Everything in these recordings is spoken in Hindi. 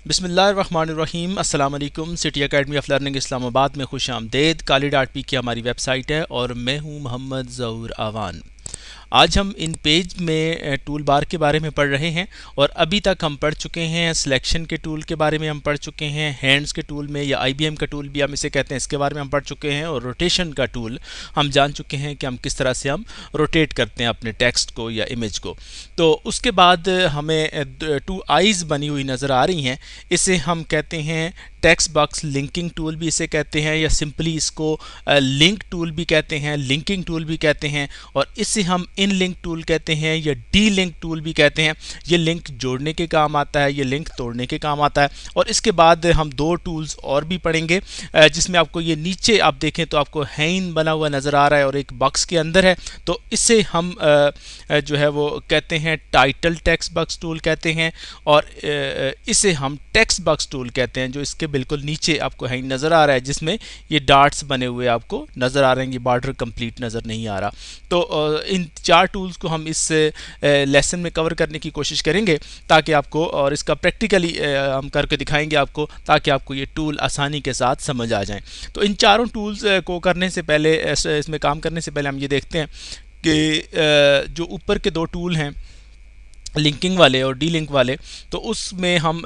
बिस्मिल्लाहिर्रहमानिर्रहीम। अस्सलाम वालेकुम। City academy of learning Islamabad में खुश आमदेद। Khalid.P की हमारी वेबसाइट है और मैं हूं मोहम्मद ज़हूर आवान। आज हम इन पेज में टूल बार के बारे में पढ़ रहे हैं और अभी तक हम पढ़ चुके हैं सिलेक्शन के टूल के बारे में हम पढ़ चुके हैं, हैंड्स के टूल में या IBM का टूल भी हम इसे कहते हैं, इसके बारे में हम पढ़ चुके हैं, और रोटेशन का टूल हम जान चुके हैं कि हम किस तरह से हम रोटेट करते हैं अपने टेक्स्ट को या इमेज को। तो उसके बाद हमें टू आइज़ बनी हुई नज़र आ रही हैं, इसे हम कहते हैं टेक्स्ट बॉक्स लिंकिंग टूल भी इसे कहते हैं, या सिंपली इसको लिंक टूल भी कहते हैं, लिंकिंग टूल भी कहते हैं, और इसे हम इन लिंक टूल कहते हैं या डी लिंक टूल भी कहते हैं। ये लिंक जोड़ने के काम आता है, ये लिंक तोड़ने के काम आता है। और इसके बाद हम दो टूल्स और भी पढ़ेंगे जिसमें आपको ये नीचे आप देखें तो आपको हैंड बना हुआ नज़र आ रहा है और एक बॉक्स के अंदर है, तो इसे हम जो है वो कहते हैं टाइटल टेक्स्ट बॉक्स टूल कहते हैं, और इसे हम टेक्स्ट बॉक्स टूल कहते हैं, जो इसके बिल्कुल नीचे आपको हैंड नज़र आ रहा है जिसमें ये डॉट्स बने हुए आपको नज़र आ रहे हैं, ये बॉर्डर कंप्लीट नज़र नहीं आ रहा। तो इन चार टूल्स को हम इस लेसन में कवर करने की कोशिश करेंगे ताकि आपको, और इसका प्रैक्टिकली हम करके दिखाएंगे आपको, ताकि आपको ये टूल आसानी के साथ समझ आ जाएं। तो इन चारों टूल्स को करने से पहले, इसमें काम करने से पहले हम ये देखते हैं कि जो ऊपर के दो टूल हैं लिंकिंग वाले और डी लिंक वाले, तो उसमें हम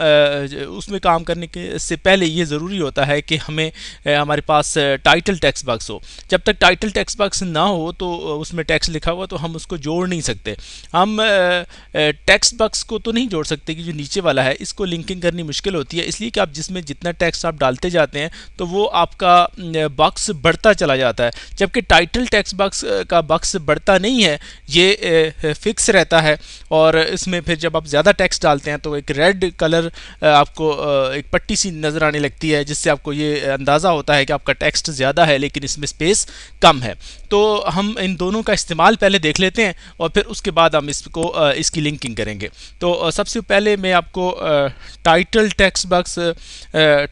उसमें काम करने के से पहले ये ज़रूरी होता है कि हमें हमारे पास टाइटल टेक्स्ट बॉक्स हो। जब तक टाइटल टेक्स्ट बॉक्स ना हो तो उसमें टेक्स्ट लिखा हुआ तो हम उसको जोड़ नहीं सकते। हम टेक्स्ट बॉक्स को तो नहीं जोड़ सकते कि जो नीचे वाला है, इसको लिंकिंग करनी मुश्किल होती है, इसलिए कि आप जिसमें जितना टेक्स्ट आप डालते जाते हैं तो वो आपका बॉक्स बढ़ता चला जाता है, जबकि टाइटल टेक्स्ट बॉक्स का बॉक्स बढ़ता नहीं है, ये फिक्स रहता है। और इसमें फिर जब आप ज़्यादा टेक्स्ट डालते हैं तो एक रेड कलर आपको एक पट्टी सी नज़र आने लगती है, जिससे आपको ये अंदाज़ा होता है कि आपका टेक्स्ट ज़्यादा है लेकिन इसमें स्पेस कम है। तो हम इन दोनों का इस्तेमाल पहले देख लेते हैं और फिर उसके बाद हम इसको इसकी लिंकिंग करेंगे। तो सबसे पहले मैं आपको टाइटल टेक्स्ट बॉक्स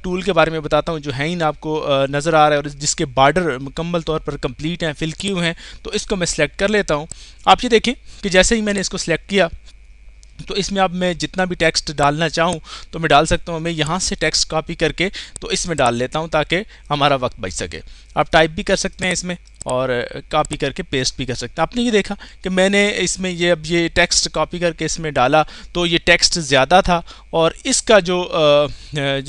टूल के बारे में बताता हूँ, जो है इन आपको नज़र आ रहा है और जिसके बॉर्डर मुकम्मल तौर पर कंप्लीट हैं, फिल किए हुए हैं। तो इसको मैं सिलेक्ट कर लेता हूँ। आप ये देखें कि जैसे ही मैंने इसको सिलेक्ट किया तो इसमें अब मैं जितना भी टेक्स्ट डालना चाहूँ तो मैं डाल सकता हूँ। मैं यहाँ से टेक्स्ट कॉपी करके तो इसमें डाल लेता हूँ ताकि हमारा वक्त बच सके। आप टाइप भी कर सकते हैं इसमें और कॉपी करके पेस्ट भी कर सकते हैं। आपने ये देखा कि मैंने इसमें अब ये टेक्स्ट कॉपी करके इसमें डाला तो ये टेक्स्ट ज़्यादा था, और इसका जो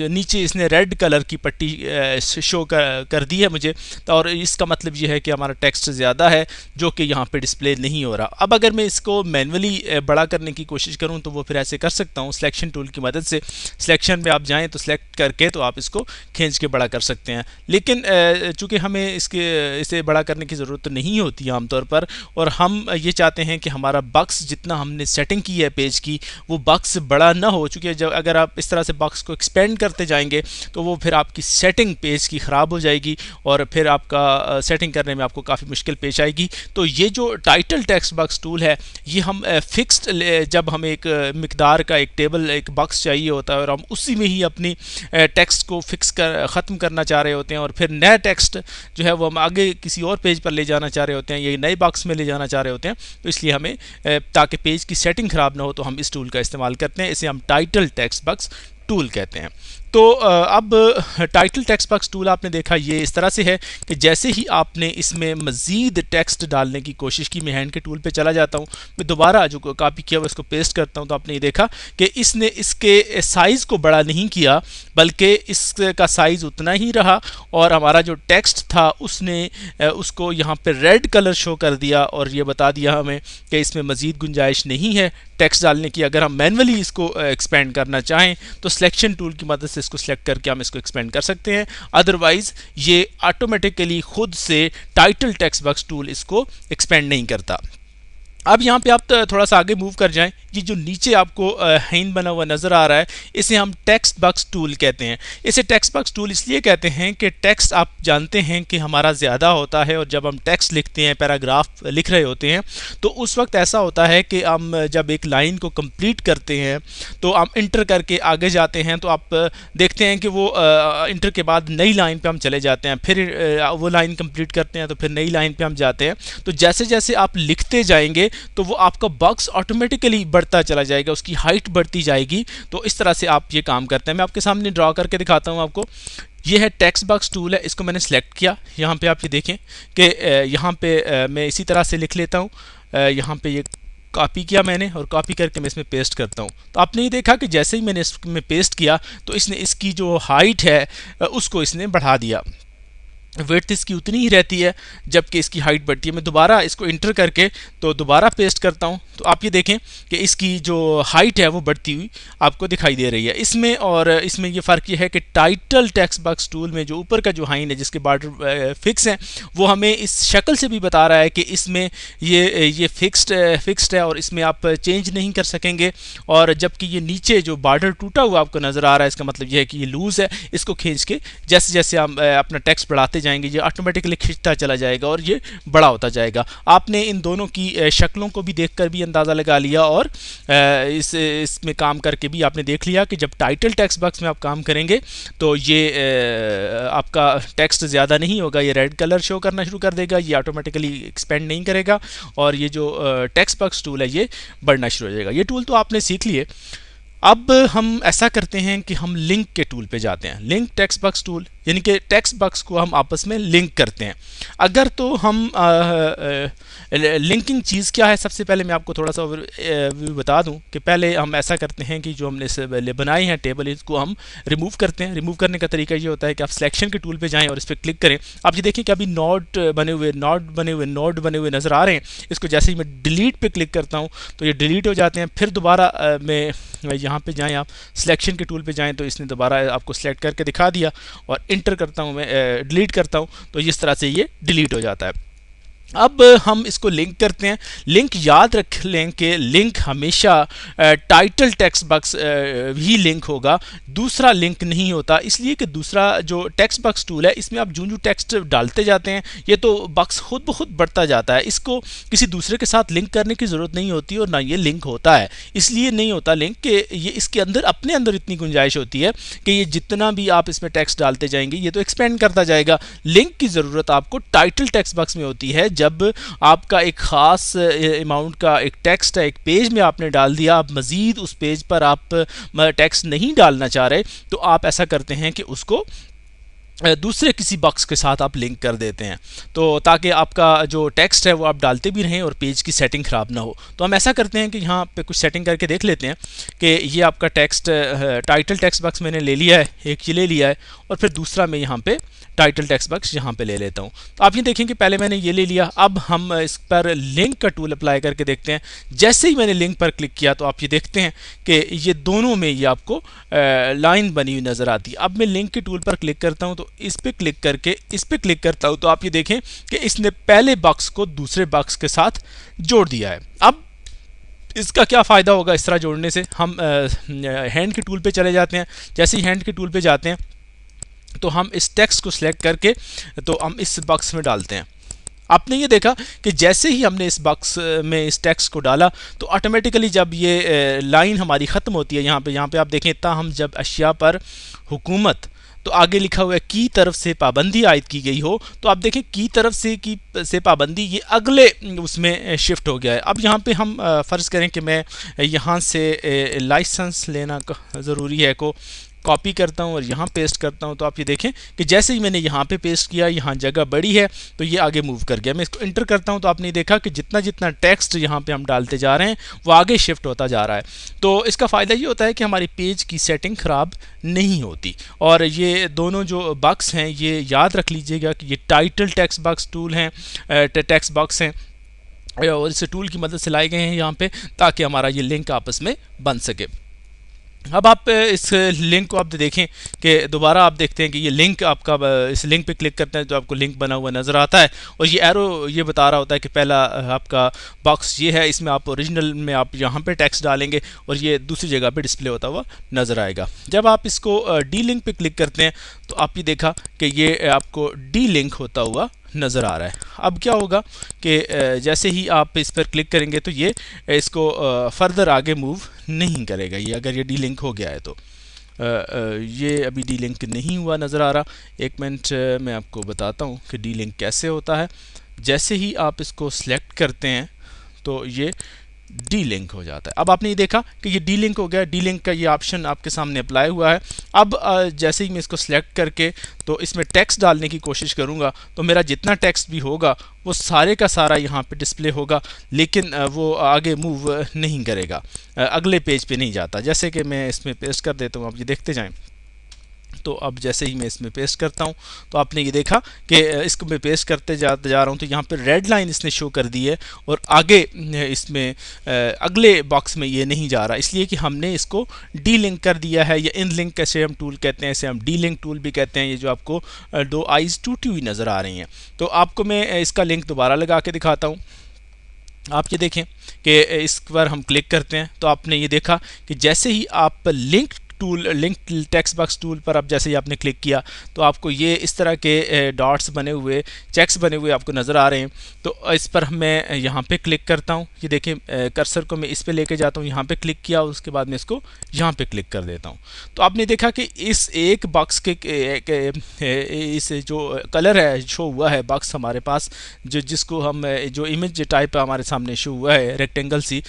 नीचे इसने रेड कलर की पट्टी शो कर दी है मुझे, तो और इसका मतलब ये है कि हमारा टेक्स्ट ज़्यादा है जो कि यहाँ पे डिस्प्ले नहीं हो रहा। अब अगर मैं इसको मैनुअली बड़ा करने की कोशिश करूँ तो वो फिर ऐसे कर सकता हूँ सिलेक्शन टूल की मदद से। सिलेक्शन में आप जाएँ तो सिलेक्ट करके तो आप इसको खींच के बड़ा कर सकते हैं, लेकिन चूँकि हमें इसे बड़ा करने की ज़रूरत नहीं होती है आमतौर पर, और हम ये चाहते हैं कि हमारा बॉक्स जितना हमने सेटिंग की है पेज की वो बॉक्स बड़ा ना हो, चूँकि जब अगर आप इस तरह से बॉक्स को एक्सपेंड करते जाएंगे तो वो फिर आपकी सेटिंग पेज की ख़राब हो जाएगी और फिर आपका सेटिंग करने में आपको काफ़ी मुश्किल पेश आएगी। तो ये जो टाइटल टेक्स्ट बॉक्स टूल है, ये हम फिक्स्ड, जब हमें एक मिकदार का एक टेबल एक बॉक्स चाहिए होता है और हम उसी में ही अपनी टेक्स्ट को फिक्स कर ख़त्म करना चाह रहे होते हैं, और फिर नया टेक्स्ट जो है वो हम आगे किसी और पेज पर ले जाना चाह रहे होते हैं, ये नए बॉक्स में ले जाना चाह रहे होते हैं, तो इसलिए हमें ताकि पेज की सेटिंग ख़राब ना हो तो हम इस टूल का इस्तेमाल करते हैं। इसे हम टाइटल टेक्स्ट बॉक्स टूल कहते हैं। तो अब टाइटल टेक्स्ट बॉक्स टूल आपने देखा ये इस तरह से है कि जैसे ही आपने इसमें मज़ीद टेक्स्ट डालने की कोशिश की, मैं हैंड के टूल पे चला जाता हूँ, मैं दोबारा जो कॉपी किया हुआ इसको पेस्ट करता हूँ, तो आपने ये देखा कि इसने इसके साइज़ को बड़ा नहीं किया बल्कि इसका साइज़ उतना ही रहा, और हमारा जो टेक्स्ट था उसने उसको यहाँ पर रेड कलर शो कर दिया और ये बता दिया हमें कि इसमें मज़ीद गुंजाइश नहीं है टेक्स्ट डालने की। अगर हम मैनुअली इसको एक्सपेंड करना चाहें तो सिलेक्शन टूल की मदद से इसको सिलेक्ट करके हम इसको एक्सपेंड कर सकते हैं, अदरवाइज़ ये ऑटोमेटिकली खुद से टाइटल टेक्स्ट बॉक्स टूल इसको एक्सपेंड नहीं करता। अब यहाँ पे आप थोड़ा सा आगे मूव कर जाएं, ये जो नीचे आपको हैंड बना हुआ नज़र आ रहा है, इसे हम टेक्स्ट बॉक्स टूल कहते हैं। इसे टेक्स्ट बॉक्स टूल इसलिए कहते हैं कि टेक्स्ट आप जानते हैं कि हमारा ज़्यादा होता है, और जब हम टेक्स्ट लिखते हैं, पैराग्राफ लिख रहे होते हैं, तो उस वक्त ऐसा होता है कि हम जब एक लाइन को कंप्लीट करते हैं तो हम इंटर करके आगे जाते हैं, तो आप देखते हैं कि वो इंटर के बाद नई लाइन पर हम चले जाते हैं, फिर वो लाइन कंप्लीट करते हैं तो फिर नई लाइन पर हम जाते हैं। तो जैसे जैसे आप लिखते जाएंगे तो वो आपका बॉक्स ऑटोमेटिकली बढ़ता चला जाएगा, उसकी हाइट बढ़ती जाएगी। तो इस तरह से आप ये काम करते हैं। मैं आपके सामने ड्रॉ करके दिखाता हूँ आपको। ये है टेक्स्ट बॉक्स टूल है, इसको मैंने सेलेक्ट किया। यहाँ पे आप ये देखें कि यहाँ पे मैं इसी तरह से लिख लेता हूँ। यहाँ पे ये कॉपी किया मैंने और कॉपी करके मैं इसमें पेस्ट करता हूँ। तो आपने ये देखा कि जैसे ही मैंने इसमें पेस्ट किया तो इसने इसकी जो हाइट है उसको इसने बढ़ा दिया। विड्थ इसकी उतनी ही रहती है जबकि इसकी हाइट बढ़ती है। मैं दोबारा इसको इंटर करके तो दोबारा पेस्ट करता हूँ तो आप ये देखें कि इसकी जो हाइट है वो बढ़ती हुई आपको दिखाई दे रही है इसमें। और इसमें ये फ़र्क ये है कि टाइटल टेक्स्ट बॉक्स टूल में जो ऊपर का जो हाइन है जिसके बॉर्डर फिक्स हैं वो हमें इस शक्ल से भी बता रहा है कि इसमें ये फिक्स्ड है और इसमें आप चेंज नहीं कर सकेंगे। और जबकि ये नीचे जो बॉर्डर टूटा हुआ आपको नज़र आ रहा है, इसका मतलब ये है कि ये लूज़ है। इसको खींच के जैसे जैसे हम अपना टेक्स्ट बढ़ाते जाएंगे ये ऑटोमेटिकली खिंचता चला जाएगा और ये बड़ा होता जाएगा। आपने इन दोनों की शक्लों को भी देखकर भी अंदाज़ा लगा लिया और इसमें काम करके भी आपने देख लिया कि जब टाइटल टेक्स्ट बॉक्स में आप काम करेंगे तो ये आपका टेक्स्ट ज़्यादा नहीं होगा, ये रेड कलर शो करना शुरू कर देगा, ये ऑटोमेटिकली एक्सपेंड नहीं करेगा और ये जो टेक्स्ट बॉक्स टूल है ये बढ़ना शुरू हो जाएगा। ये टूल तो आपने सीख लिए। अब हम ऐसा करते हैं कि हम लिंक के टूल पे जाते हैं। लिंक टेक्स्ट बॉक्स टूल यानी कि टेक्स्ट बॉक्स को हम आपस में लिंक करते हैं। अगर तो हम लिंकिंग चीज़ क्या है, सबसे पहले मैं आपको थोड़ा सा बता दूं कि पहले हम ऐसा करते हैं कि जो हमने से बनाए हैं टेबल इसको हम रिमूव करते हैं। रिमूव करने का तरीका ये होता है कि आप सिलेक्शन के टूल पे जाएं और इस पर क्लिक करें। आप ये देखें कि अभी नोड बने हुए नज़र आ रहे हैं। इसको जैसे ही मैं डिलीट पे क्लिक करता हूँ तो ये डिलीट हो जाते हैं। फिर दोबारा मैं यहाँ पे जाएं, आप सिलेक्शन के टूल पे जाएं तो इसने दोबारा आपको सिलेक्ट करके दिखा दिया और इंटर करता हूँ मैं, डिलीट करता हूँ तो इस तरह से ये डिलीट हो जाता है। अब हम इसको लिंक करते हैं। लिंक याद रख लें कि लिंक हमेशा टाइटल टेक्स्ट बॉक्स ही लिंक होगा, दूसरा लिंक नहीं होता। इसलिए कि दूसरा जो टेक्स्ट बॉक्स टूल है इसमें आप जो टेक्स्ट डालते जाते हैं ये तो बॉक्स खुद ब खुद बढ़ता जाता है। इसको किसी दूसरे के साथ लिंक करने की ज़रूरत नहीं होती और ना ये लिंक होता है। इसलिए नहीं होता लिंक कि ये इसके अंदर अपने अंदर इतनी गुंजाइश होती है कि ये जितना भी आप इसमें टेक्स्ट डालते जाएंगे ये तो एक्सपेंड करता जाएगा। लिंक की ज़रूरत आपको टाइटल टेक्स्ट बॉक्स में होती है जब आपका एक ख़ास अमाउंट का एक टेक्स्ट है, एक पेज में आपने डाल दिया, आप मज़ीद उस पेज पर आप टेक्स्ट नहीं डालना चाह रहे तो आप ऐसा करते हैं कि उसको दूसरे किसी बॉक्स के साथ आप लिंक कर देते हैं तो ताकि आपका जो टेक्स्ट है वो आप डालते भी रहें और पेज की सेटिंग ख़राब ना हो। तो हम ऐसा करते हैं कि यहाँ पे कुछ सेटिंग करके देख लेते हैं कि ये आपका टेक्स्ट टाइटल टेक्स्ट बॉक्स मैंने ले लिया है, एक ये ले लिया है और फिर दूसरा मैं यहाँ पे टाइटल टेक्स्ट बॉक्स यहाँ पे ले लेता हूँ। तो आप ये देखें कि पहले मैंने ये ले लिया। अब हम इस पर लिंक का टूल अप्लाई करके देखते हैं। जैसे ही मैंने लिंक पर क्लिक किया तो आप ये देखते हैं कि ये दोनों में ये आपको लाइन बनी हुई नज़र आती है। अब मैं लिंक के टूल पर क्लिक करता हूँ तो इस पर क्लिक करके इस पर क्लिक करता हूँ तो आप ये देखें कि इसने पहले बॉक्स को दूसरे बॉक्स के साथ जोड़ दिया है। अब इसका क्या फ़ायदा होगा इस तरह जोड़ने से, हम हैंड के टूल पे चले जाते हैं। जैसे ही हैंड के टूल पे जाते हैं तो हम इस टेक्स्ट को सिलेक्ट करके तो हम इस बॉक्स में डालते हैं। आपने ये देखा कि जैसे ही हमने इस बॉक्स में इस टेक्स्ट को डाला तो ऑटोमेटिकली जब ये लाइन हमारी ख़त्म होती है यहाँ पे आप देखें ताहम जब अशिया पर हुकूमत तो आगे लिखा हुआ है की तरफ से पाबंदी आयद की गई हो, तो आप देखें की तरफ से पाबंदी ये अगले उसमें शिफ्ट हो गया है। अब यहाँ पे हम फ़र्ज़ करें कि मैं यहाँ से लाइसेंस लेना ज़रूरी है को कॉपी करता हूँ और यहाँ पेस्ट करता हूँ तो आप ये देखें कि जैसे ही मैंने यहाँ पे पेस्ट किया यहाँ जगह बड़ी है तो ये आगे मूव कर गया। मैं इसको इंटर करता हूँ तो आपने देखा कि जितना जितना टेक्स्ट यहाँ पे हम डालते जा रहे हैं वो आगे शिफ्ट होता जा रहा है। तो इसका फ़ायदा ये होता है कि हमारी पेज की सेटिंग ख़राब नहीं होती। और ये दोनों जो बॉक्स हैं ये याद रख लीजिएगा कि ये टाइटल टेक्स्ट बॉक्स टूल हैं, टेक्स्ट बॉक्स हैं और इस टूल की मदद से लाए गए हैं यहाँ पे ताकि हमारा ये लिंक आपस में बन सके। अब आप इस लिंक को आप देखें कि दोबारा आप देखते हैं कि ये लिंक आपका इस लिंक पे क्लिक करते हैं तो आपको लिंक बना हुआ नज़र आता है और ये एरो ये बता रहा होता है कि पहला आपका बॉक्स ये है, इसमें आप ओरिजिनल में आप यहाँ पे टेक्स्ट डालेंगे और ये दूसरी जगह पे डिस्प्ले होता हुआ नज़र आएगा। जब आप इसको डी लिंक पे क्लिक करते हैं तो आप ये देखा कि ये आपको डी लिंक होता हुआ नज़र आ रहा है। अब क्या होगा कि जैसे ही आप इस पर क्लिक करेंगे तो ये इसको फर्दर आगे मूव नहीं करेगा। ये अगर ये डी लिंक हो गया है तो ये अभी डी लिंक नहीं हुआ नज़र आ रहा। एक मिनट मैं आपको बताता हूँ कि डी लिंक कैसे होता है। जैसे ही आप इसको सिलेक्ट करते हैं तो ये डी लिंक हो जाता है। अब आपने ये देखा कि ये डी लिंक हो गया, डी लिंक का ये ऑप्शन आपके सामने अप्लाई हुआ है। अब जैसे ही मैं इसको सिलेक्ट करके तो इसमें टेक्स्ट डालने की कोशिश करूँगा तो मेरा जितना टेक्स्ट भी होगा वो सारे का सारा यहाँ पे डिस्प्ले होगा, लेकिन वो आगे मूव नहीं करेगा, अगले पेज पे नहीं जाता। जैसे कि मैं इसमें पेस्ट कर देता हूँ, आप ये देखते जाएँ। तो अब जैसे ही मैं इसमें पेस्ट करता हूँ तो आपने ये देखा कि इसको मैं पेस्ट करते जा रहा हूँ तो यहाँ पर रेड लाइन इसने शो कर दी है और आगे इसमें अगले बॉक्स में ये नहीं जा रहा, इसलिए कि हमने इसको डी लिंक कर दिया है, या इन लिंक कैसे हम टूल कहते हैं, इसे हम डी लिंक टूल भी कहते हैं। ये जो आपको दो आइज़ टूटी हुई नज़र आ रही हैं, तो आपको मैं इसका लिंक दोबारा लगा के दिखाता हूँ। आप ये देखें कि इस पर हम क्लिक करते हैं तो आपने ये देखा कि जैसे ही आप लिंक टेक्स्ट बॉक्स टूल पर अब जैसे ही आपने क्लिक किया तो आपको ये इस तरह के डॉट्स बने हुए, चेक्स बने हुए आपको नज़र आ रहे हैं। तो इस पर मैं यहाँ पे क्लिक करता हूँ, ये देखें कर्सर को मैं इस पे लेके जाता हूँ, यहाँ पे क्लिक किया, उसके बाद मैं इसको यहाँ पे क्लिक कर देता हूँ। तो आपने देखा कि इस एक बॉक्स के इस जो कलर है शो हुआ है बॉक्स हमारे पास, जिसको हम जो इमेज टाइप हमारे सामने शो हुआ है, रेक्टेंगल सी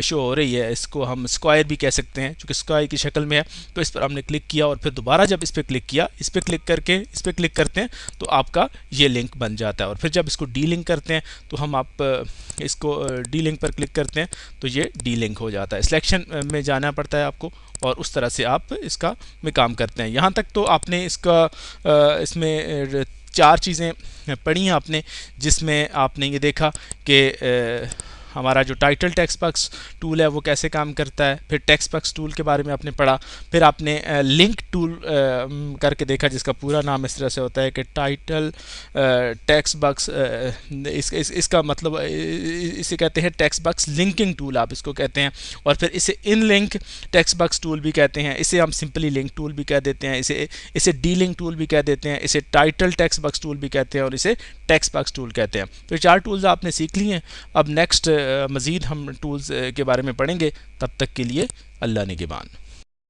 शो हो रही है, इसको हम स्क्वायर भी कह सकते हैं क्योंकि स्क्वायर की शक्ल में। तो इस पर हमने क्लिक किया और फिर दोबारा जब इस पर क्लिक किया, इस पर क्लिक करके इस पर क्लिक करते हैं तो आपका ये लिंक बन जाता है। और फिर जब इसको डी लिंक करते हैं तो हम आप इसको डी लिंक पर क्लिक करते हैं तो ये डी लिंक हो जाता है। सिलेक्शन में जाना पड़ता है आपको और उस तरह से आप इसका में काम करते हैं। यहाँ तक तो आपने इसका इसमें 4 चीज़ें पढ़ी हैं आपने, जिसमें आपने ये देखा कि हमारा जो टाइटल टेक्स्ट बॉक्स टूल है वो कैसे काम करता है, फिर टेक्स्ट बॉक्स टूल के बारे में आपने पढ़ा, फिर आपने लिंक टूल करके देखा जिसका पूरा नाम इस तरह से होता है कि टाइटल टेक्स्ट बॉक्स, इसका मतलब इसे कहते हैं टेक्स्ट बॉक्स लिंकिंग टूल, आप इसको कहते हैं। और फिर इसे इन लिंक टेक्स्ट बॉक्स टूल भी कहते हैं, इसे हम सिंपली लिंक टूल भी कह देते हैं, इसे डी लिंक टूल भी कह देते हैं, इसे टाइटल टेक्स्ट बॉक्स टूल भी कहते हैं और इसे टेक्स्ट बॉक्स टूल कहते हैं। तो 4 टूल्स आपने सीख लिए हैं। अब नेक्स्ट मज़ीद हम टूल्स के बारे में पढ़ेंगे, तब तक के लिए अल्लाह निगहबान।